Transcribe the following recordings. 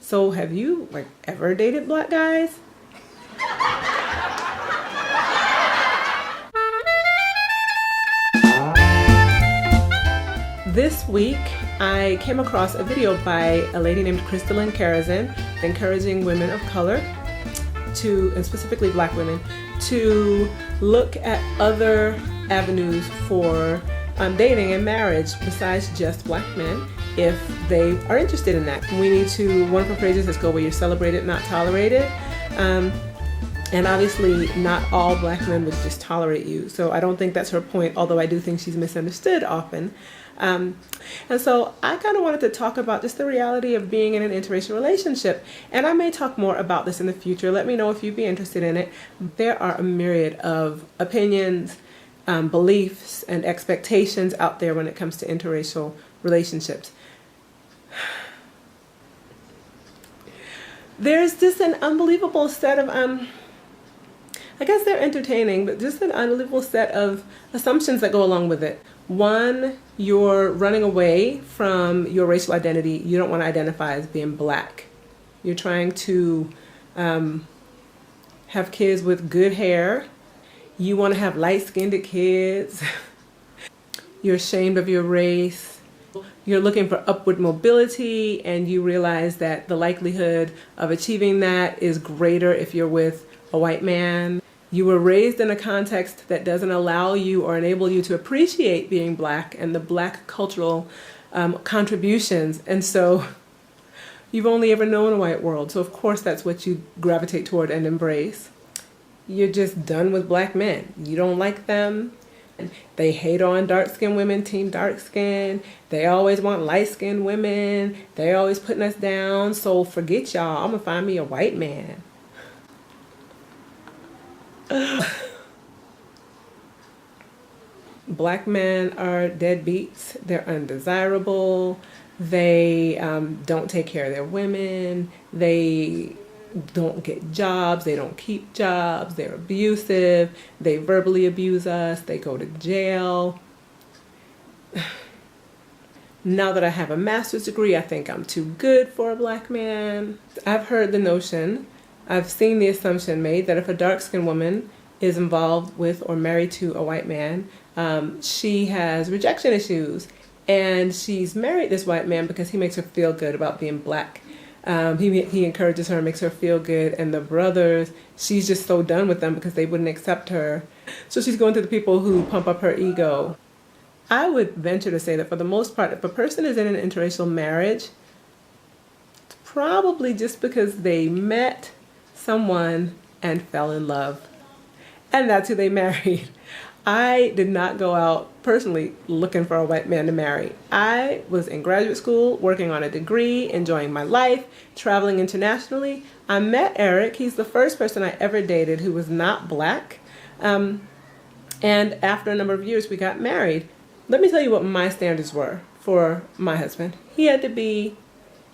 So have you ever dated black guys? This week, I came across a video by a lady named Crystalline Karazin, encouraging women of color to, and specifically black women, to look at other avenues for dating and marriage besides just black men if they are interested in that. We need to, one of her phrases is go where you're celebrated, not tolerated. And obviously not all black men would just tolerate you. So I don't think that's her point, although I do think she's misunderstood often. And so I kind of wanted to talk about just the reality of being in an interracial relationship. And I may talk more about this in the future. Let me know if you'd be interested in it. There are a myriad of opinions, beliefs, and expectations out there when it comes to interracial relationships. There's just an unbelievable set of, I guess they're entertaining, but just an unbelievable set of assumptions that go along with it. One, you're running away from your racial identity. You don't want to identify as being black. You're trying to have kids with good hair. You want to have light-skinned kids. You're ashamed of your race. You're looking for upward mobility, and you realize that the likelihood of achieving that is greater if you're with a white man. You were raised in a context that doesn't allow you or enable you to appreciate being black and the black cultural contributions. And so you've only ever known a white world. So of course that's what you gravitate toward and embrace. You're just done with black men. You don't like them. They hate on dark-skinned women, team dark-skinned. They always want light-skinned women. They're always putting us down. So forget y'all. I'm gonna find me a white man. Black men are deadbeats. They're undesirable. They don't take care of their women. They don't get jobs. They don't keep jobs. They're abusive. They verbally abuse us. They go to jail. Now that I have a master's degree, I think I'm too good for a black man. I've heard the notion, I've seen the assumption made that if a dark-skinned woman is involved with or married to a white man, she has rejection issues, and she's married this white man because he makes her feel good about being black. He encourages her, makes her feel good, and the brothers, she's just so done with them because they wouldn't accept her. So she's going to the people who pump up her ego. I would venture to say that for the most part, if a person is in an interracial marriage, it's probably just because they met someone and fell in love. And that's who they married. I did not go out personally looking for a white man to marry. I was in graduate school, working on a degree, enjoying my life, traveling internationally. I met Eric. He's the first person I ever dated who was not black. And after a number of years, we got married. Let me tell you what my standards were for my husband. He had to be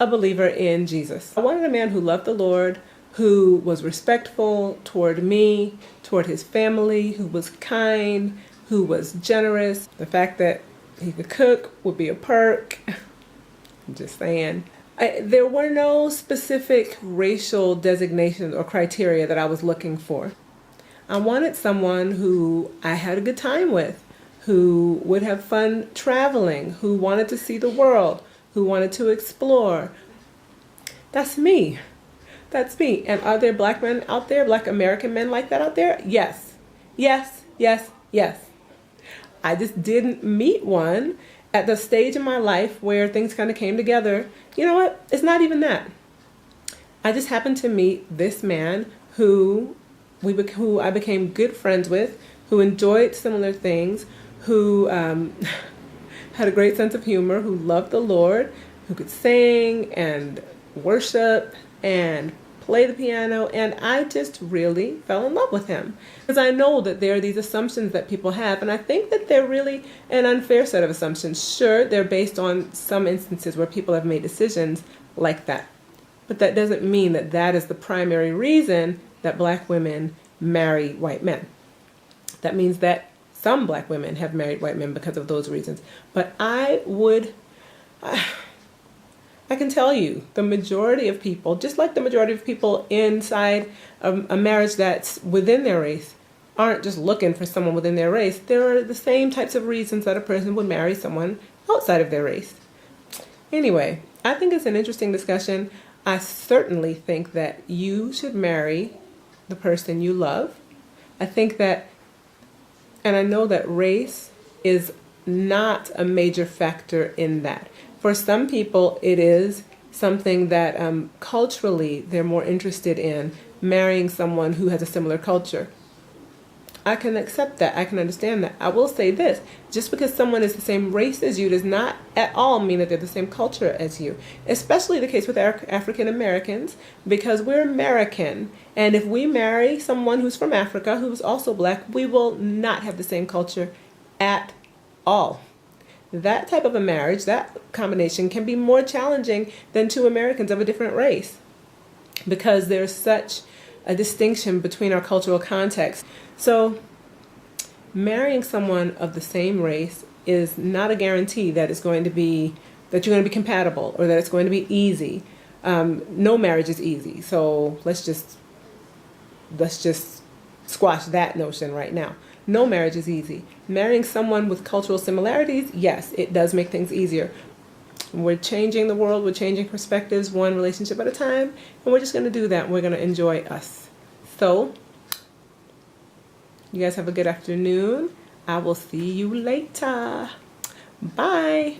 a believer in Jesus. I wanted a man who loved the Lord, who was respectful toward me, toward his family, who was kind, who was generous. The fact that he could cook would be a perk. I'm just saying. There were no specific racial designations or criteria that I was looking for. I wanted someone who I had a good time with, who would have fun traveling, who wanted to see the world, who wanted to explore. That's me. That's me. And are there black men out there, black American men like that out there? Yes. Yes, yes, yes. I just didn't meet one at the stage in my life where things kind of came together. You know what? It's not even that. I just happened to meet this man who I became good friends with, who enjoyed similar things, who had a great sense of humor, who loved the Lord, who could sing and worship and play the piano, and I just really fell in love with him. Because I know that there are these assumptions that people have, and I think that they're really an unfair set of assumptions. Sure, they're based on some instances where people have made decisions like that. But that doesn't mean that that is the primary reason that black women marry white men. That means that some black women have married white men because of those reasons. But I I can tell you the majority of people, just like the majority of people inside a marriage that's within their race, aren't just looking for someone within their race. There are the same types of reasons that a person would marry someone outside of their race. Anyway, I think it's an interesting discussion. I certainly think that you should marry the person you love. I think that, and I know that race is not a major factor in that. For some people, it is something that culturally they're more interested in, marrying someone who has a similar culture. I can accept that. I can understand that. I will say this. Just because someone is the same race as you does not at all mean that they're the same culture as you. Especially the case with African Americans, because we're American. And if we marry someone who's from Africa, who's also black, we will not have the same culture at all. That type of a marriage, that combination, can be more challenging than two Americans of a different race, because there's such a distinction between our cultural contexts. So marrying someone of the same race is not a guarantee that it's going to be, that you're going to be compatible or that it's going to be easy. No marriage is easy. So let's just squash that notion right now. No marriage is easy. Marrying someone with cultural similarities, yes, it does make things easier. We're changing the world, we're changing perspectives one relationship at a time, and we're just going to do that. We're going to enjoy us. So, you guys have a good afternoon. I will see you later. Bye.